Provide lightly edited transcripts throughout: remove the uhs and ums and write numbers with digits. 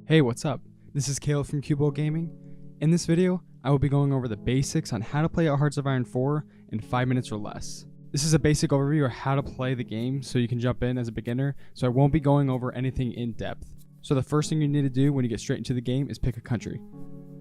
Hey, what's up? This is Caleb from Cubo Gaming. In this video, I will be going over the basics on how to play out Hearts of Iron 4 in 5 minutes or less. This is a basic overview of how to play the game so you can jump in as a beginner, so I won't be going over anything in depth. So the first thing you need to do when you get straight into the game is pick a country.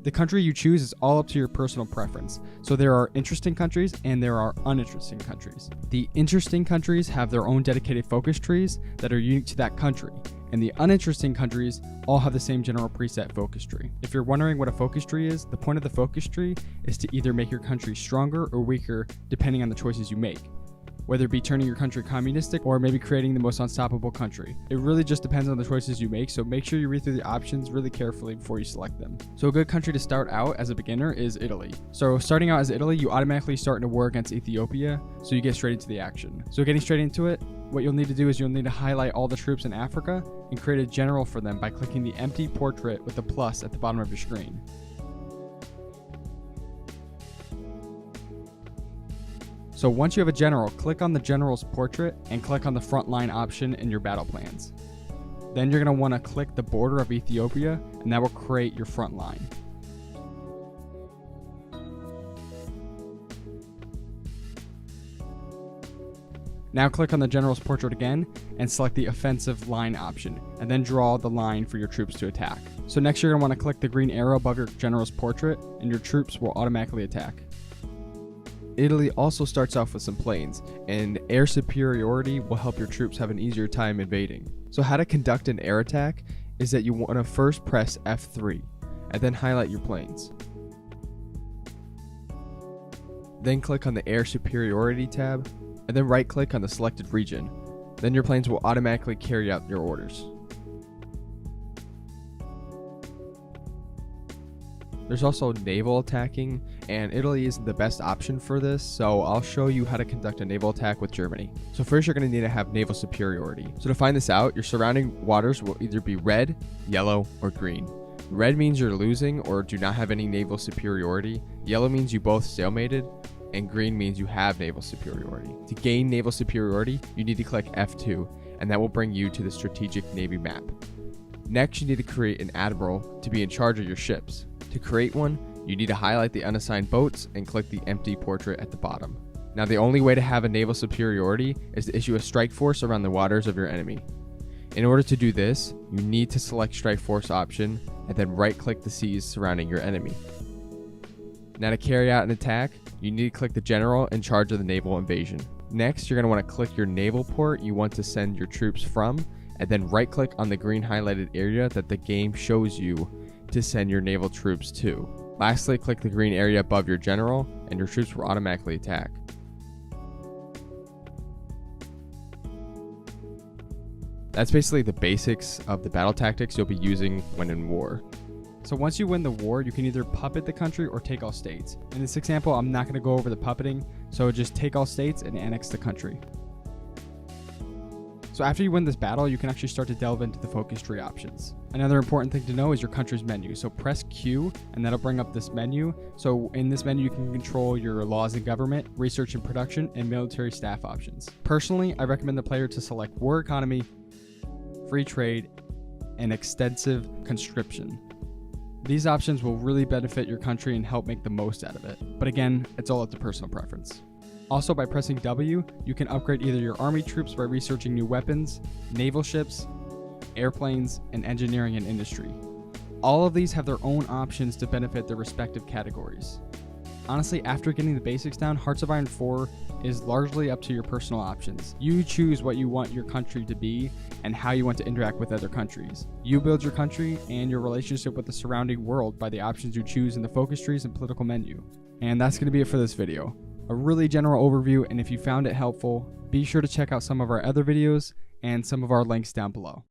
The country you choose is all up to your personal preference. So there are interesting countries and there are uninteresting countries. The interesting countries have their own dedicated focus trees that are unique to that country, and the uninteresting countries all have the same general preset focus tree. If you're wondering what a focus tree is, the point of the focus tree is to either make your country stronger or weaker depending on the choices you make, whether it be turning your country communistic or maybe creating the most unstoppable country. It really just depends on the choices you make, so make sure you read through the options really carefully before you select them. So a good country to start out as a beginner is Italy. So starting out as Italy, you automatically start in a war against Ethiopia, so you get straight into the action. So getting straight into it, what you'll need to do is you'll need to highlight all the troops in Africa and create a general for them by clicking the empty portrait with the plus at the bottom of your screen. So once you have a general, click on the general's portrait and click on the front line option in your battle plans. Then you're going to want to click the border of Ethiopia, and that will create your front line. Now click on the general's portrait again and select the offensive line option, and then draw the line for your troops to attack. So next you're going to want to click the green arrow above your general's portrait, and your troops will automatically attack. Italy also starts off with some planes, and air superiority will help your troops have an easier time invading. So how to conduct an air attack is that you want to first press F3 and then highlight your planes. Then click on the air superiority tab and then right click on the selected region. Then your planes will automatically carry out your orders. There's also naval attacking, and Italy isn't the best option for this, so I'll show you how to conduct a naval attack with Germany. So first you're going to need to have naval superiority. So to find this out, your surrounding waters will either be red, yellow, or green. Red means you're losing or do not have any naval superiority, yellow means you both stalemated, and green means you have naval superiority. To gain naval superiority, you need to click F2, and that will bring you to the strategic navy map. Next, you need to create an admiral to be in charge of your ships. To create one, you need to highlight the unassigned boats and click the empty portrait at the bottom. Now, the only way to have a naval superiority is to issue a strike force around the waters of your enemy. In order to do this, you need to select strike force option and then right click the seas surrounding your enemy. Now to carry out an attack, you need to click the general in charge of the naval invasion. Next, you're going to want to click your naval port you want to send your troops from, and then right click on the green highlighted area that the game shows you to send your naval troops to. Lastly, click the green area above your general and your troops will automatically attack. That's basically the basics of the battle tactics you'll be using when in war. So once you win the war, you can either puppet the country or take all states. In this example, I'm not going to go over the puppeting, so just take all states and annex the country. So after you win this battle, you can actually start to delve into the focus tree options. Another important thing to know is your country's menu. So press Q and that'll bring up this menu. So in this menu, you can control your laws and government, research and production, and military staff options. Personally, I recommend the player to select war economy, free trade, and extensive conscription. These options will really benefit your country and help make the most out of it. But again, it's all up to personal preference. Also, by pressing W, you can upgrade either your army troops by researching new weapons, naval ships, airplanes, and engineering and industry. All of these have their own options to benefit their respective categories. Honestly, after getting the basics down, Hearts of Iron 4 is largely up to your personal options. You choose what you want your country to be and how you want to interact with other countries. You build your country and your relationship with the surrounding world by the options you choose in the focus trees and political menu. And that's going to be it for this video. A really general overview, and if you found it helpful, be sure to check out some of our other videos and some of our links down below.